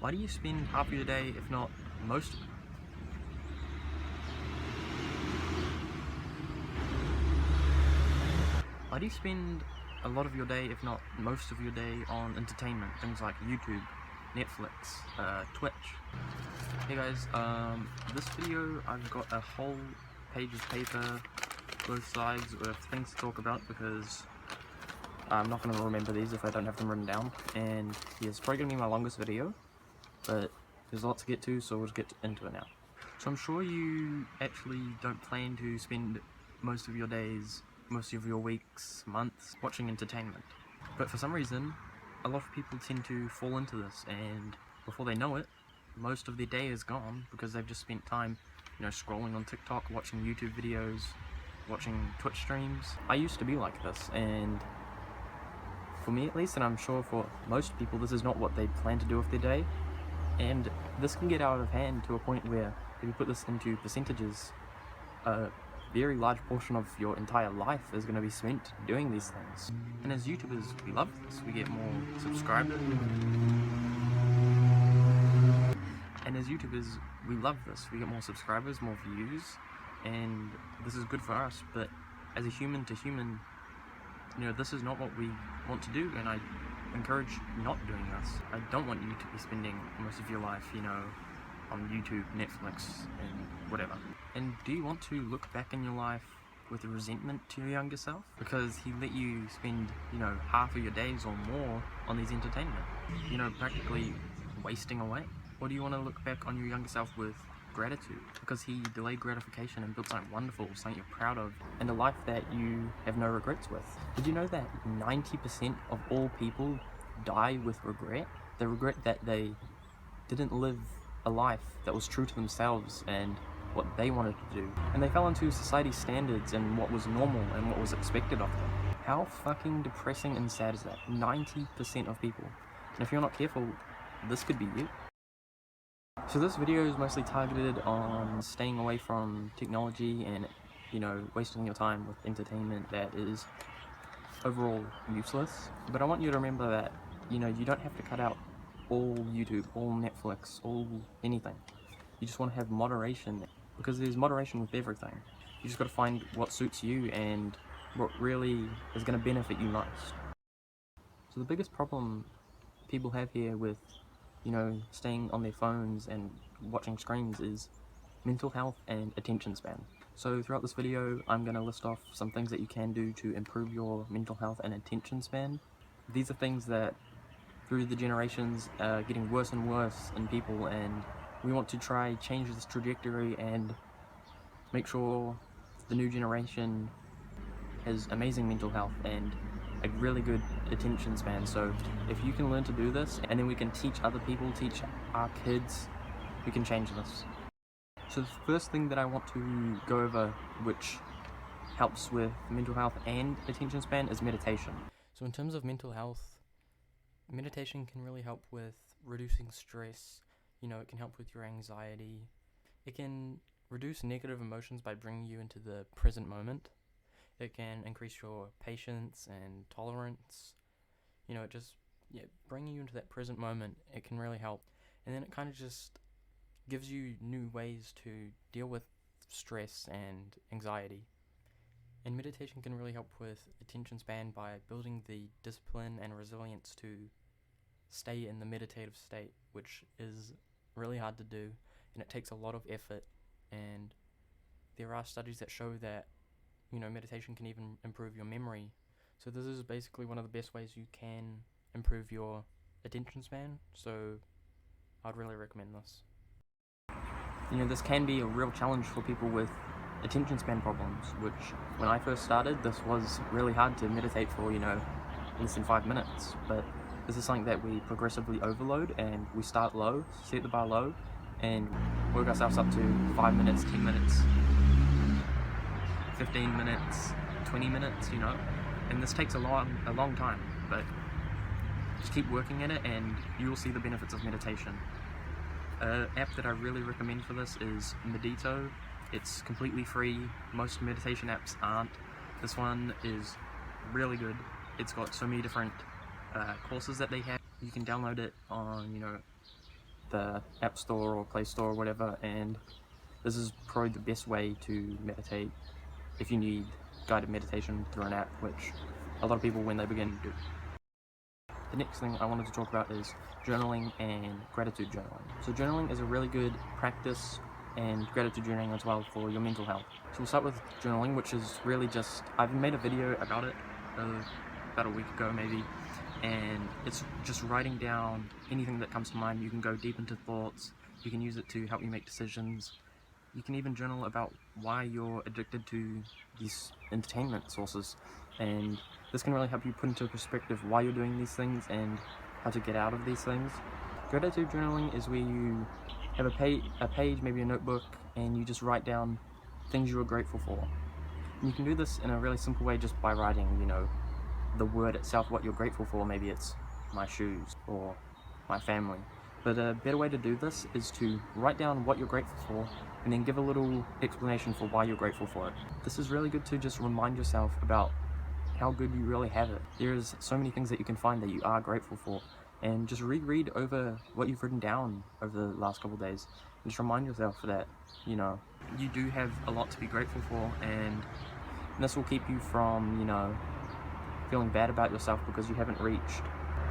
Why do you spend half of your day, if not most? Why do you spend a lot of your day, if not most of your day, on entertainment? Things like YouTube, Netflix, Twitch. Hey guys, this video I've got a whole page of paper, both sides, with things to talk about because I'm not going to remember these if I don't have them written down. And yeah, it's probably going to be my longest video, but there's a lot to get to, so we'll just get into it now. So I'm sure you actually don't plan to spend most of your days, most of your weeks, months watching entertainment. But for some reason, a lot of people tend to fall into this, and before they know it, most of their day is gone because they've just spent time, scrolling on TikTok, watching YouTube videos, watching Twitch streams. I used to be like this, and for me at least, and I'm sure for most people, this is not what they plan to do with their day. And this can get out of hand to a point where, if you put this into percentages, a very large portion of your entire life is going to be spent doing these things. And as YouTubers, we love this. We get more subscribers. And as YouTubers, we love this. We get more subscribers, more views, and this is good for us. But as a human to human, this is not what we want to do, and I encourage not doing this. I don't want you to be spending most of your life, on YouTube, Netflix, and whatever. And do you want to look back in your life with resentment to your younger self? Because he let you spend, half of your days or more on these entertainment, practically wasting away? Or do you want to look back on your younger self with gratitude? Because he delayed gratification and built something wonderful, something you're proud of, and a life that you have no regrets with. Did you know that 90% of all people die with regret? They regret that they didn't live a life that was true to themselves and what they wanted to do. And they fell into society's standards and what was normal and what was expected of them. How fucking depressing and sad is that? 90% of people. And if you're not careful, this could be you. So this video is mostly targeted on staying away from technology and, wasting your time with entertainment that is overall useless. But I want you to remember that, you don't have to cut out all YouTube, all Netflix, all anything. You just want to have moderation, because there's moderation with everything. You just got to find what suits you and what really is going to benefit you most. So the biggest problem people have here with staying on their phones and watching screens is mental health and attention span. So throughout this video, I'm going to list off some things that you can do to improve your mental health and attention span. These are things that, through the generations, are getting worse and worse in people, and we want to try change this trajectory and make sure the new generation has amazing mental health and a really good attention span. So if you can learn to do this, and then we can teach other people, teach our kids, we can change this. So the first thing that I want to go over, which helps with mental health and attention span, is meditation. So in terms of mental health, meditation can really help with reducing stress. It can help with your anxiety. It can reduce negative emotions by bringing you into the present moment. It can increase your patience and tolerance. Bringing you into that present moment, it can really help. And then it kind of just gives you new ways to deal with stress and anxiety. And meditation can really help with attention span by building the discipline and resilience to stay in the meditative state, which is really hard to do, and it takes a lot of effort. And there are studies that show that meditation can even improve your memory. So this is basically one of the best ways you can improve your attention span, so I'd really recommend this. This can be a real challenge for people with attention span problems, which when I first started, this was really hard to meditate for, less than 5 minutes. But this is something that we progressively overload, and we start low, set the bar low, and work ourselves up to 5 minutes, 10 minutes, 15 minutes, 20 minutes, and this takes a long time, but just keep working at it and you will see the benefits of meditation. An app that I really recommend for this is Medito. It's completely free. Most meditation apps aren't. This one is really good. It's got so many different courses that they have. You can download it on, the App Store or Play Store or whatever, and this is probably the best way to meditate if you need guided meditation through an app, which a lot of people when they begin do. The next thing I wanted to talk about is journaling and gratitude journaling. So journaling is a really good practice, and gratitude journaling as well for your mental health. So we'll start with journaling, which is really just, I've made a video about it about a week ago maybe, and it's just writing down anything that comes to mind. You can go deep into thoughts, you can use it to help you make decisions, you can even journal about why you're addicted to these entertainment sources, and this can really help you put into perspective why you're doing these things and how to get out of these things. Gratitude journaling is where you have a page, maybe a notebook, and you just write down things you are grateful for. And you can do this in a really simple way just by writing, the word itself, what you're grateful for. Maybe it's my shoes or my family. But a better way to do this is to write down what you're grateful for and then give a little explanation for why you're grateful for it. This is really good to just remind yourself about how good you really have it. There's so many things that you can find that you are grateful for, and just reread over what you've written down over the last couple of days and just remind yourself that you do have a lot to be grateful for, and this will keep you from feeling bad about yourself because you haven't reached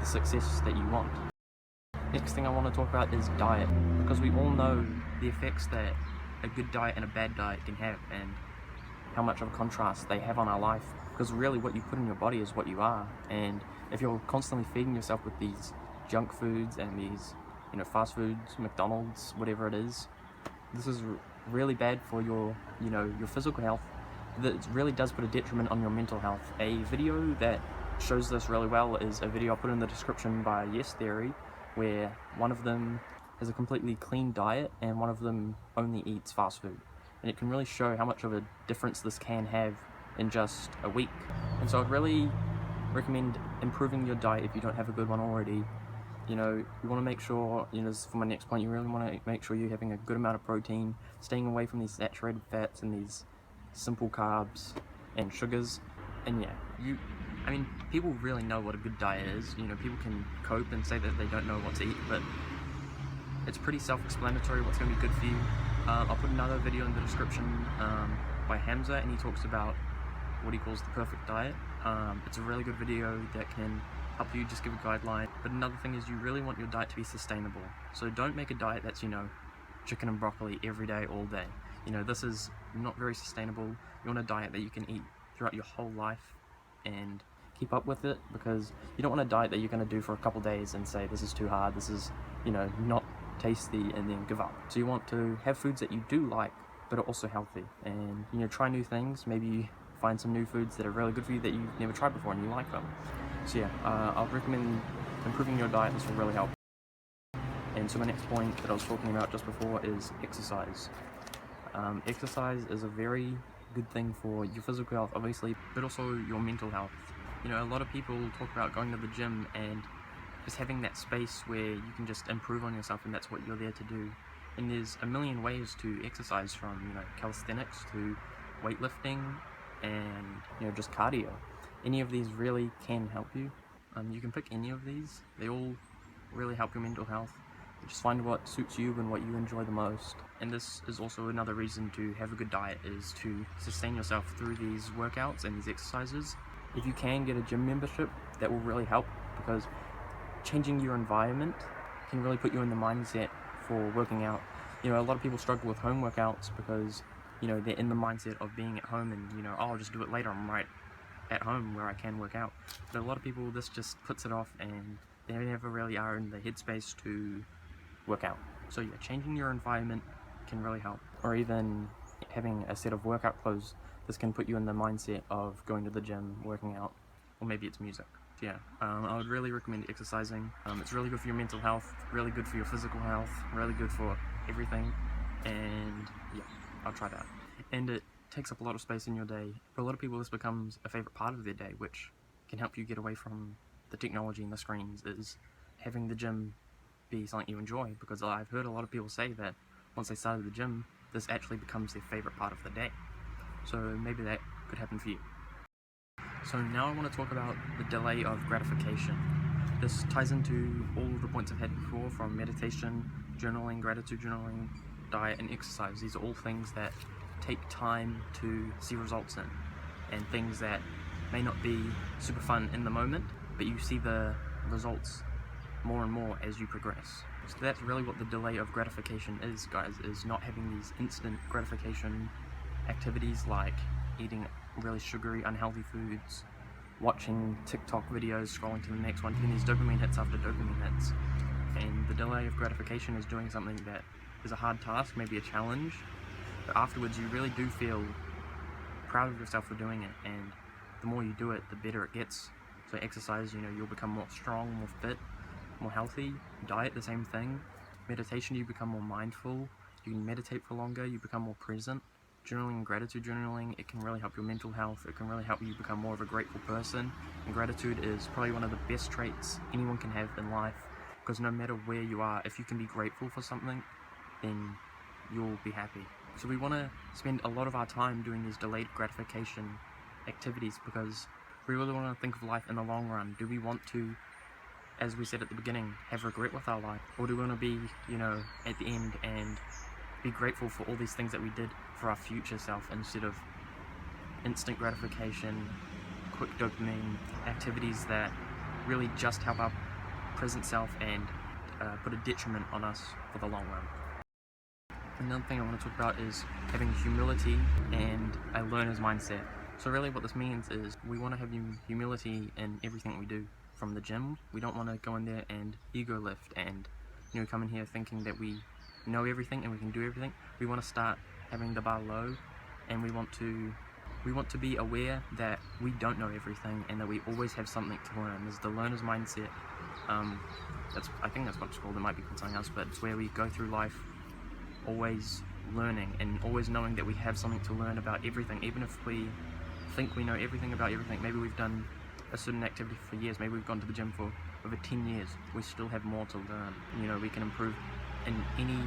the success that you want. Next thing I want to talk about is diet, because we all know the effects that a good diet and a bad diet can have, and how much of a contrast they have on our life, because really what you put in your body is what you are. And if you're constantly feeding yourself with these junk foods and these fast foods, McDonald's, whatever it is, this is really bad for your your physical health. That really does put a detriment on your mental health. A video that shows this really well is a video I put in the description by Yes Theory, where one of them has a completely clean diet and one of them only eats fast food. And it can really show how much of a difference this can have in just a week. And so I'd really recommend improving your diet if you don't have a good one already. You want to make sure, this is for my next point, you really want to make sure you're having a good amount of protein, staying away from these saturated fats and these simple carbs and sugars. And people really know what a good diet is. People can cope and say that they don't know what to eat, but it's pretty self-explanatory what's going to be good for you. I'll put another video in the description by Hamza, and he talks about what he calls the perfect diet. It's a really good video that can help you just give a guideline. But another thing is, you really want your diet to be sustainable. So don't make a diet that's chicken and broccoli every day, all day. This is not very sustainable. You want a diet that you can eat throughout your whole life and keep up with it, because you don't want a diet that you're going to do for a couple days and say this is too hard, this is not tasty, and then give up. So you want to have foods that you do like but are also healthy, and try new things. Maybe find some new foods that are really good for you that you've never tried before and you like them. So yeah, I'll recommend improving your diet. This will really help. And so my next point that I was talking about just before is exercise. Exercise is a very good thing for your physical health, obviously, but also your mental health. A lot of people talk about going to the gym and just having that space where you can just improve on yourself, and that's what you're there to do. And there's a million ways to exercise, from calisthenics to weightlifting and just cardio. Any of these really can help you. You can pick any of these. They all really help your mental health. Just find what suits you and what you enjoy the most. And this is also another reason to have a good diet, is to sustain yourself through these workouts and these exercises. If you can get a gym membership, that will really help, because changing your environment can really put you in the mindset for working out. A lot of people struggle with home workouts because they're in the mindset of being at home and I'll just do it later, I'm right at home where I can work out. But a lot of people, this just puts it off and they never really are in the headspace to work out. So yeah, changing your environment can really help. Or even having a set of workout clothes, this can put you in the mindset of going to the gym, working out, or maybe it's music. Yeah, I would really recommend exercising. It's really good for your mental health, really good for your physical health, really good for everything, and yeah, I'll try that. And it takes up a lot of space in your day. For a lot of people, this becomes a favorite part of their day, which can help you get away from the technology and the screens, is having the gym be something you enjoy, because I've heard a lot of people say that once they started the gym, this actually becomes their favorite part of the day. So maybe that could happen for you. So now I want to talk about the delay of gratification. This ties into all the points I've had before, from meditation, journaling, gratitude journaling, diet, and exercise. These are all things that take time to see results in, and things that may not be super fun in the moment, but you see the results more and more as you progress. So that's really what the delay of gratification is, guys, is not having these instant gratification activities like eating really sugary, unhealthy foods, watching TikTok videos, scrolling to the next one, getting these dopamine hits after dopamine hits. And the delay of gratification is doing something that is a hard task, maybe a challenge, but afterwards you really do feel proud of yourself for doing it, and the more you do it, the better it gets. So exercise, you'll become more strong, more fit, more healthy. Diet, the same thing. Meditation, you become more mindful, you can meditate for longer, you become more present. Journaling and gratitude journaling, it can really help your mental health, it can really help you become more of a grateful person, and gratitude is probably one of the best traits anyone can have in life, because no matter where you are, if you can be grateful for something, then you'll be happy. So we want to spend a lot of our time doing these delayed gratification activities because we really want to think of life in the long run. Do we want to, as we said at the beginning, have regret with our life, or do we want to be, at the end and be grateful for all these things that we did for our future self, instead of instant gratification, quick dopamine activities that really just help our present self and put a detriment on us for the long run. Another thing I want to talk about is having humility and a learner's mindset. So really what this means is we want to have humility in everything we do. From the gym, we don't want to go in there and ego lift and come in here thinking that we know everything and we can do everything. We want to start having the bar low, and we want to be aware that we don't know everything and that we always have something to learn. There's the learner's mindset. I think that's what it's called. It might be called something else, but it's where we go through life always learning and always knowing that we have something to learn about everything, even if we think we know everything about everything. Maybe we've done a certain activity for years, maybe we've gone to the gym for over 10 years, we still have more to learn. We can improve in any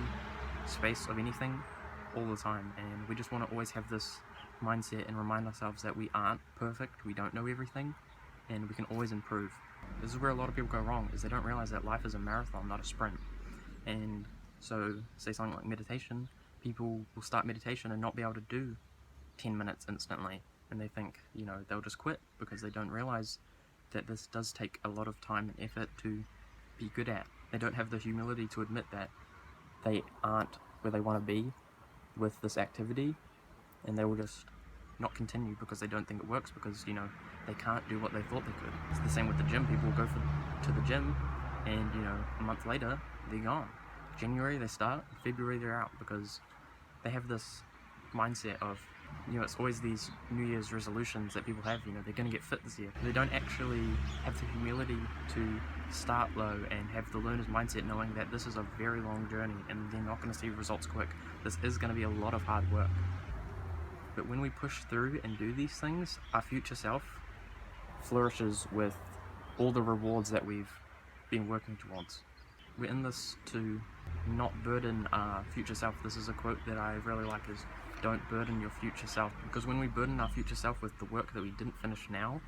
space of anything all the time, and we just want to always have this mindset and remind ourselves that we aren't perfect, we don't know everything, and we can always improve. This is where a lot of people go wrong, is they don't realize that life is a marathon, not a sprint. And so, say something like meditation, people will start meditation and not be able to do 10 minutes instantly, and they think, they'll just quit because they don't realize that this does take a lot of time and effort to be good at. They don't have the humility to admit that they aren't where they want to be with this activity, and they will just not continue because they don't think it works, because they can't do what they thought they could. It's the same with the gym. People will go to the gym, and a month later they're gone. January they start, February they're out, because they have this mindset of it's always these New Year's resolutions that people have, they're going to get fit this year. They don't actually have the humility to start low and have the learner's mindset, knowing that this is a very long journey and they're not going to see results quick. This is going to be a lot of hard work. But when we push through and do these things, our future self flourishes with all the rewards that we've been working towards. We're in this to not burden our future self. This is a quote that I really like, is don't burden your future self, because when we burden our future self with the work that we didn't finish now,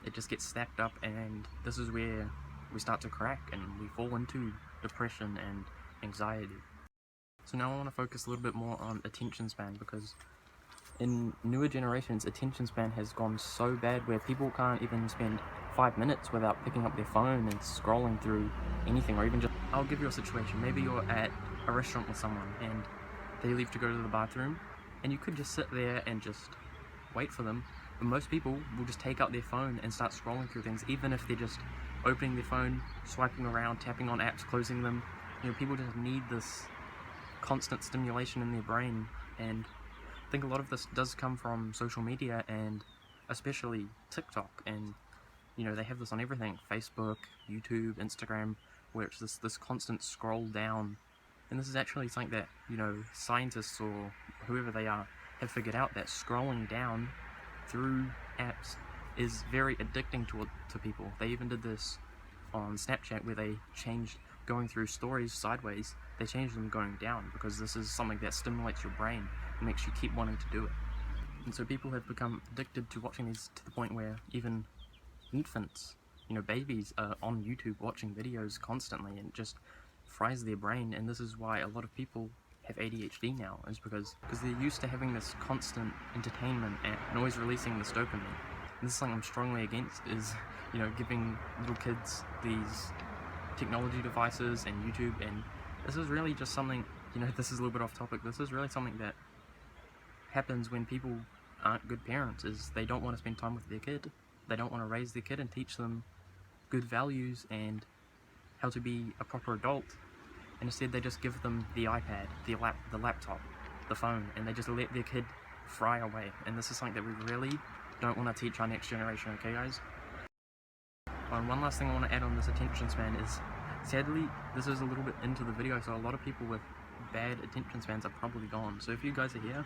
it just gets stacked up, and this is where we start to crack and we fall into depression and anxiety. So now I want to focus a little bit more on attention span, because in newer generations, attention span has gone so bad where people can't even spend 5 minutes without picking up their phone and scrolling through anything, or even just, I'll give you a situation. Maybe you're at a restaurant with someone and they leave to go to the bathroom, and you could just sit there and just wait for them, but most people will just take out their phone and start scrolling through things, even if they're just opening their phone, swiping around, tapping on apps, closing them. People just need this constant stimulation in their brain, and I think a lot of this does come from social media, and especially TikTok, and they have this on everything, Facebook, YouTube, Instagram, where it's this constant scroll down. And this is actually something that, scientists or whoever they are have figured out, that scrolling down through apps is very addicting to people. They even did this on Snapchat, where they changed going through stories sideways, they changed them going down, because this is something that stimulates your brain and makes you keep wanting to do it. And so people have become addicted to watching these, to the point where even infants you know, babies are on YouTube watching videos constantly, and it just fries their brain. And this is why a lot of people have ADHD now, is because they're used to having this constant entertainment and always releasing this dopamine. And this is something I'm strongly against, is, you know, giving little kids these technology devices and YouTube. And this is really just something, you know, this is a little bit off topic, this is really something that happens when people aren't good parents, is they don't want to spend time with their kid. They don't want to raise their kid and teach them good values and how to be a proper adult. And instead they just give them the iPad, the laptop, the phone, and they just let their kid fry away. And this is something that we really don't want to teach our next generation, okay guys? And one last thing I want to add on this attention span is, sadly, this is a little bit into the video, so a lot of people with bad attention spans are probably gone. So if you guys are here,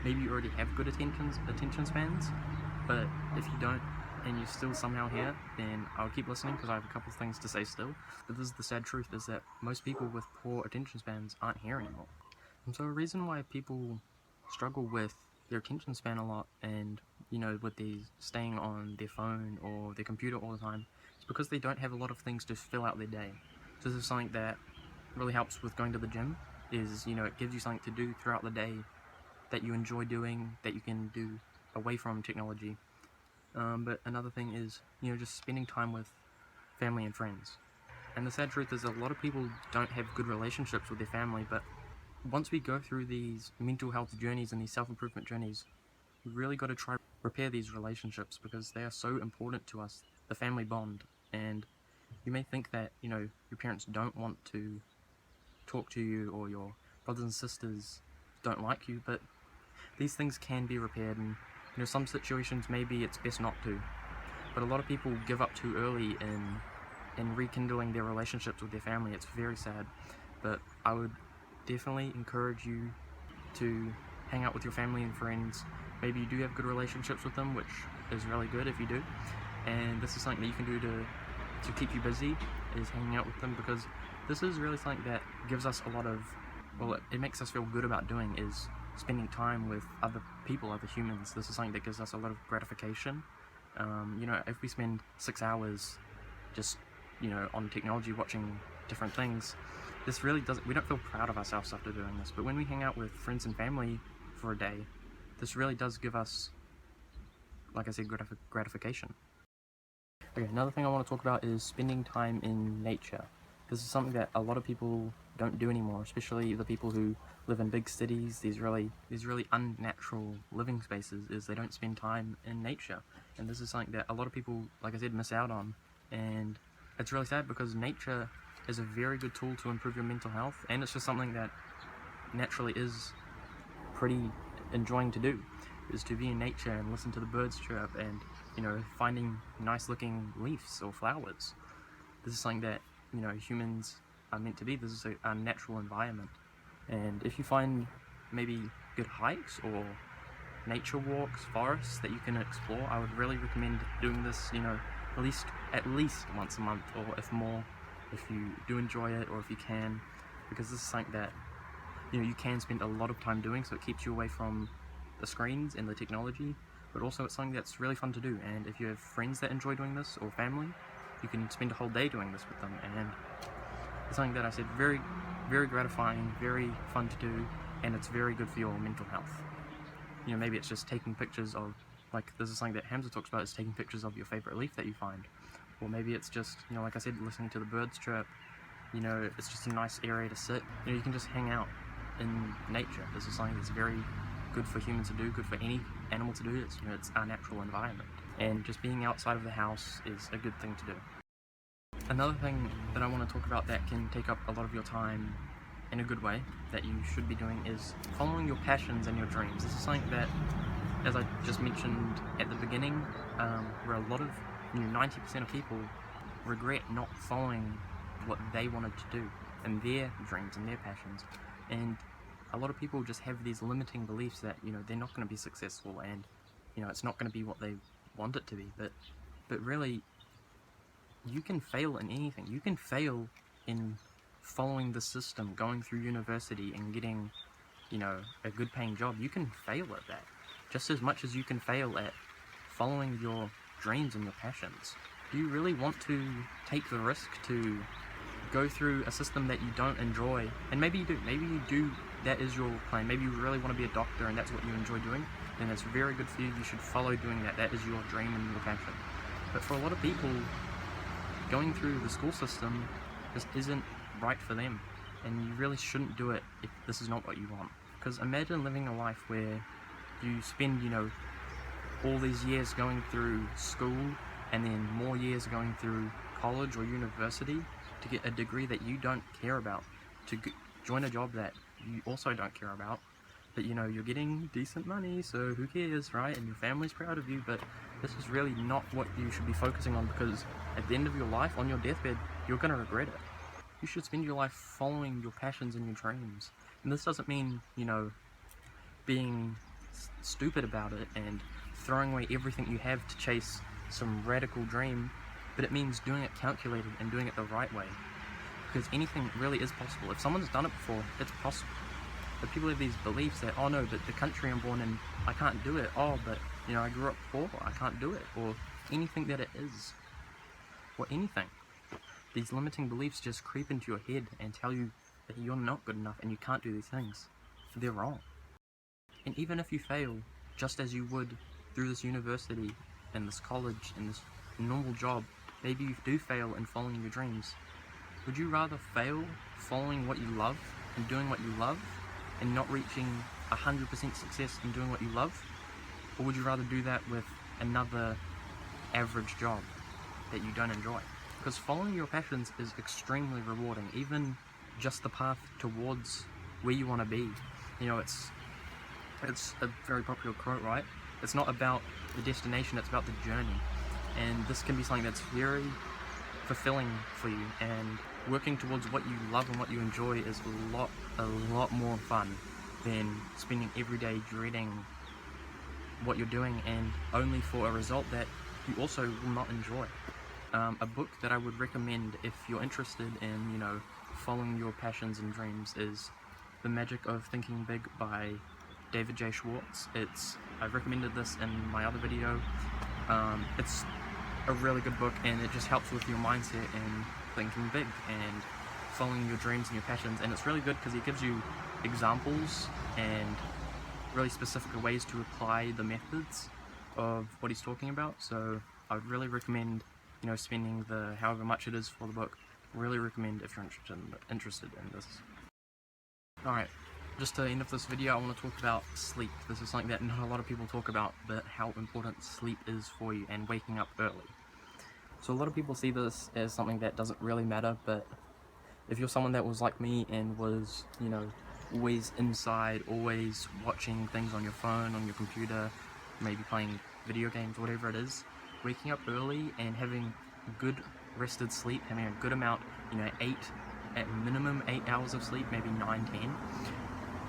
maybe you already have good attention spans, but if you don't and you're still somehow here, then I'll keep listening because I have a couple things to say still. But this is the sad truth, is that most people with poor attention spans aren't here anymore. And so a reason why people struggle with their attention span a lot, and, you know, with these staying on their phone or their computer all the time, is because they don't have a lot of things to fill out their day. So this is something that really helps with going to the gym, is, you know, it gives you something to do throughout the day that you enjoy doing, that you can do away from technology. But another thing is, you know, just spending time with family and friends. And the sad truth is a lot of people don't have good relationships with their family, but once we go through these mental health journeys and these self-improvement journeys, we really got to try to repair these relationships, because they are so important to us, the family bond. And you may think that, you know, your parents don't want to talk to you, or your brothers and sisters don't like you, but these things can be repaired. And, you know, some situations maybe it's best not to, but a lot of people give up too early in rekindling their relationships with their family. It's very sad, but I would definitely encourage you to hang out with your family and friends. Maybe you do have good relationships with them, which is really good if you do, and this is something that you can do to keep you busy, is hanging out with them, because this is really something that gives us a lot of, well, it makes us feel good about doing, is spending time with other people, other humans. This is something that gives us a lot of gratification. You know, if we spend 6 hours just, you know, on technology watching different things, this really doesn't, we don't feel proud of ourselves after doing this. But when we hang out with friends and family for a day, this really does give us, like I said, gratification. Okay, another thing I want to talk about is spending time in nature. This is something that a lot of people don't do anymore, especially the people who live in big cities, these really unnatural living spaces, is they don't spend time in nature. And this is something that a lot of people, like I said, miss out on. And it's really sad, because nature is a very good tool to improve your mental health, and it's just something that naturally is pretty enjoying to do, is to be in nature and listen to the birds chirp, and, you know, finding nice looking leaves or flowers. This is something that, you know, humans are meant to be. This is a natural environment. And if you find maybe good hikes or nature walks, forests that you can explore, I would really recommend doing this, you know, at least once a month, or if more, if you do enjoy it, or if you can, because this is something that, you know, you can spend a lot of time doing, so it keeps you away from the screens and the technology, but also it's something that's really fun to do. And if you have friends that enjoy doing this, or family, you can spend a whole day doing this with them, and it's something that I said, very, very gratifying, very fun to do, and it's very good for your mental health. You know, maybe it's just taking pictures of, like, this is something that Hamza talks about, is taking pictures of your favorite leaf that you find. Or maybe it's just, you know, like I said, listening to the birds chirp. You know, it's just a nice area to sit. You know, you can just hang out in nature. This is something that's very good for humans to do, good for any animal to do. It's, you know, it's our natural environment. And just being outside of the house is a good thing to do. Another thing that I want to talk about that can take up a lot of your time in a good way, that you should be doing, is following your passions and your dreams. This is something that, as I just mentioned at the beginning, where a lot of, you know, 90% of people regret not following what they wanted to do, and their dreams and their passions. And a lot of people just have these limiting beliefs that, you know, they're not going to be successful, and, you know, it's not going to be what they want it to be. But really, you can fail in anything. You can fail in following the system, going through university and getting, you know, a good paying job. You can fail at that just as much as you can fail at following your dreams and your passions. do you really want to take the risk to go through a system that you don't enjoy? And maybe you do, that is your plan. Maybe you really want to be a doctor and that's what you enjoy doing, then it's very good for you. You should follow doing that. That is your dream and your passion. But for a lot of people, going through the school system just isn't right for them, and you really shouldn't do it if this is not what you want. Because imagine living a life where you spend, all these years going through school and then more years going through college or university to get a degree that you don't care about, to join a job that you also don't care about, but you're getting decent money, so who cares, right? And your family's proud of you, but this is really not what you should be focusing on, because at the end of your life, on your deathbed, you're going to regret it. You should spend your life following your passions and your dreams. And this doesn't mean, being stupid about it and throwing away everything you have to chase some radical dream, but it means doing it calculated and doing it the right way. Because anything really is possible. If someone's done it before, it's possible. But people have these beliefs that, oh no, but the country I'm born in, I can't do it. Oh, but I grew up poor, I can't do it. Or anything that it is. Or anything. These limiting beliefs just creep into your head and tell you that you're not good enough and you can't do these things. They're wrong. And even if you fail, just as you would through this university and this college and this normal job, maybe you do fail in following your dreams. Would you rather fail following what you love and doing what you love and not reaching 100% success in doing what you love? Or would you rather do that with another average job that you don't enjoy? Because following your passions is extremely rewarding, even just the path towards where you want to be. It's a very popular quote, right? It's not about the destination, it's about the journey. And this can be something that's very fulfilling for you, and working towards what you love and what you enjoy is a lot more fun than spending every day dreading what you're doing and only for a result that you also will not enjoy. A book that I would recommend if you're interested in, following your passions and dreams is The Magic of Thinking Big by David J. Schwartz. I've recommended this in my other video. It's a really good book, and it just helps with your mindset and thinking big and following your dreams and your passions. And it's really good because it gives you examples and really specific ways to apply the methods of what he's talking about. So I would really recommend spending the however much it is for the book. Really recommend if you're interested in this. Alright, just to end of this video, I want to talk about sleep. This is something that not a lot of people talk about, but how important sleep is for you and waking up early. So a lot of people see this as something that doesn't really matter, but if you're someone that was like me and was, always inside, always watching things on your phone, on your computer, maybe playing video games, whatever it is, waking up early and having good rested sleep, having a good amount, at minimum 8 hours of sleep, maybe 9-10,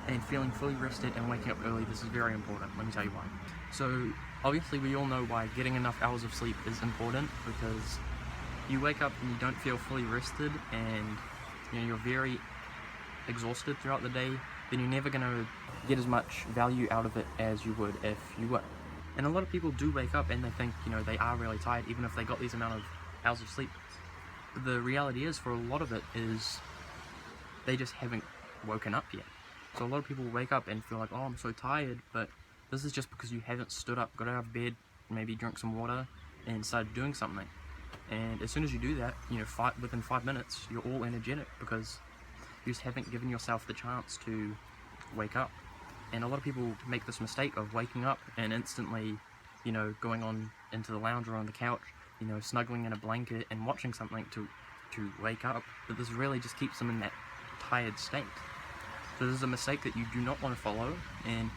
and feeling fully rested and waking up early, this is very important. Let me tell you why. So obviously we all know why getting enough hours of sleep is important, because you wake up and you don't feel fully rested and you're very exhausted throughout the day, then you're never going to get as much value out of it as you would if you were. And a lot of people do wake up and they think, they are really tired even if they got these amount of hours of sleep. But the reality is, for a lot of it, is they just haven't woken up yet. So a lot of people wake up and feel like, oh, I'm so tired, but this is just because you haven't stood up, got out of bed, maybe drunk some water, and started doing something. And as soon as you do that, within 5 minutes, you're all energetic because you just haven't given yourself the chance to wake up. And a lot of people make this mistake of waking up and instantly, going on into the lounge or on the couch, snuggling in a blanket and watching something to wake up. But this really just keeps them in that tired state. So this is a mistake that you do not want to follow, and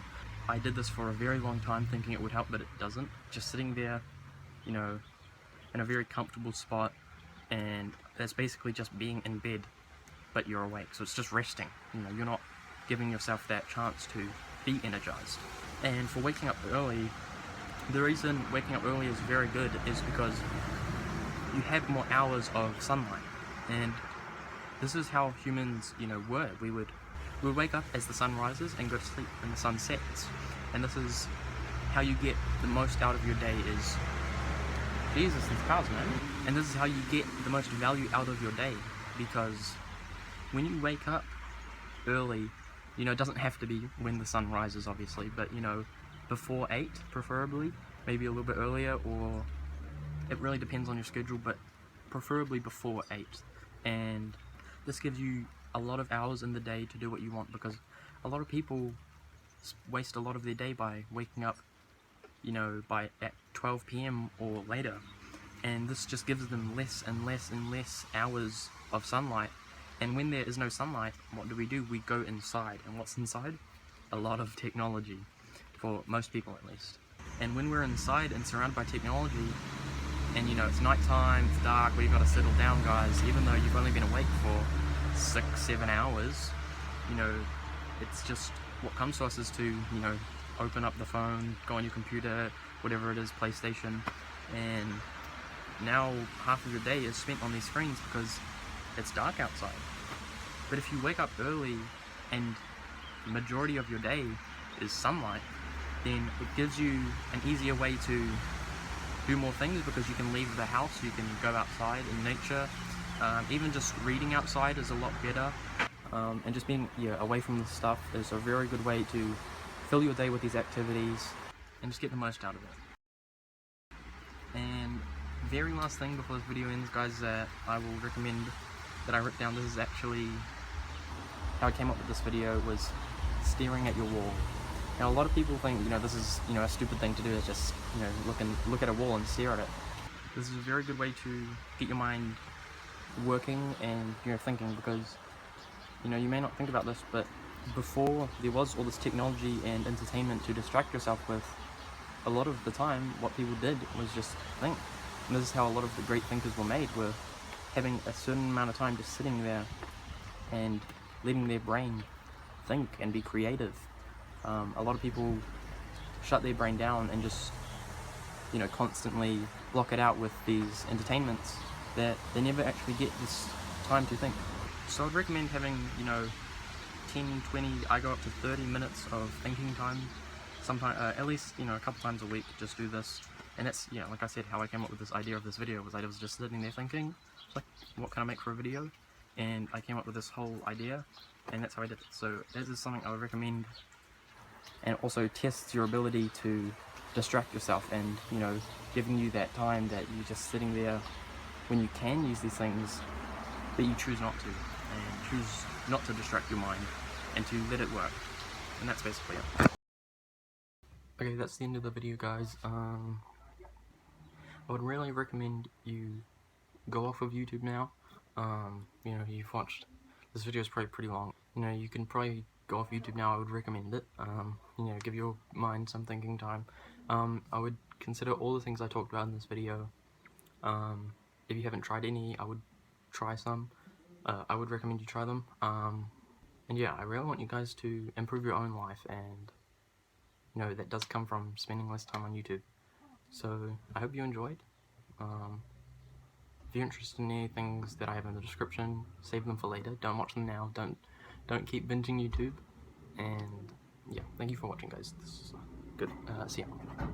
I did this for a very long time thinking it would help, but it doesn't. Just sitting there, in a very comfortable spot, and that's basically just being in bed, but you're awake. So it's just resting. You're not giving yourself that chance to be energized. And for waking up early, the reason waking up early is very good is because you have more hours of sunlight. And this is how humans, were. We would wake up as the sun rises and go to sleep when the sun sets. And this is how you get the most out of your day, is Jesus, these cows, man. And this is how you get the most value out of your day, because when you wake up early, you know, it doesn't have to be when the sun rises, obviously, but, you know, before 8, preferably, maybe a little bit earlier, or it really depends on your schedule, but preferably before 8. And this gives you a lot of hours in the day to do what you want, because a lot of people waste a lot of their day by waking up, you know, at 12 p.m. or later, and this just gives them less and less and less hours of sunlight. And when there is no sunlight, what do? We go inside, and what's inside? A lot of technology, for most people at least. And when we're inside and surrounded by technology, and you know, it's nighttime, it's dark, we've got to settle down, guys, even though you've only been awake for 6-7 hours, you know, it's just, what comes to us is to, you know, open up the phone, go on your computer, whatever it is, PlayStation, and now half of your day is spent on these screens because it's dark outside. But if you wake up early and the majority of your day is sunlight, then it gives you an easier way to do more things, because you can leave the house, you can go outside in nature, even just reading outside is a lot better, and just being away from the stuff is a very good way to fill your day with these activities and just get the most out of it. And very last thing before this video ends, guys, that I will recommend that I wrote down, this is actually how I came up with this video, was staring at your wall. Now, a lot of people think, you know, this is, you know, a stupid thing to do, is just, you know, look at a wall and stare at it. This is a very good way to get your mind working and, you know, thinking, because, you know, you may not think about this, but before there was all this technology and entertainment to distract yourself with, a lot of the time what people did was just think. And this is how a lot of the great thinkers were made, were having a certain amount of time just sitting there and letting their brain think and be creative. A lot of people shut their brain down and just, you know, constantly block it out with these entertainments that they never actually get this time to think. So I'd recommend having, you know, 10, 20, I go up to 30 minutes of thinking time, sometime, at least, you know, a couple times a week, just do this. And that's, you know, like I said, how I came up with this idea of this video, was I was just sitting there thinking, like, what can I make for a video? And I came up with this whole idea, and that's how I did it. So this is something I would recommend, and also tests your ability to distract yourself, and, you know, giving you that time that you're just sitting there when you can use these things, but you choose not to, and choose not to distract your mind, and to let it work. And that's basically it. Okay, that's the end of the video, guys. I would really recommend you go off of YouTube now. You know, you've watched, this video is probably pretty long. You know, you can probably go off YouTube now. I would recommend it. You know, give your mind some thinking time. I would consider all the things I talked about in this video. If you haven't tried any, I would try some. I would recommend you try them. And yeah, I really want you guys to improve your own life, and, you know, that does come from spending less time on YouTube. So, I hope you enjoyed. If you're interested in any things that I have in the description, save them for later. Don't watch them now. Don't keep binging YouTube. And yeah, thank you for watching, guys. This is good. See ya.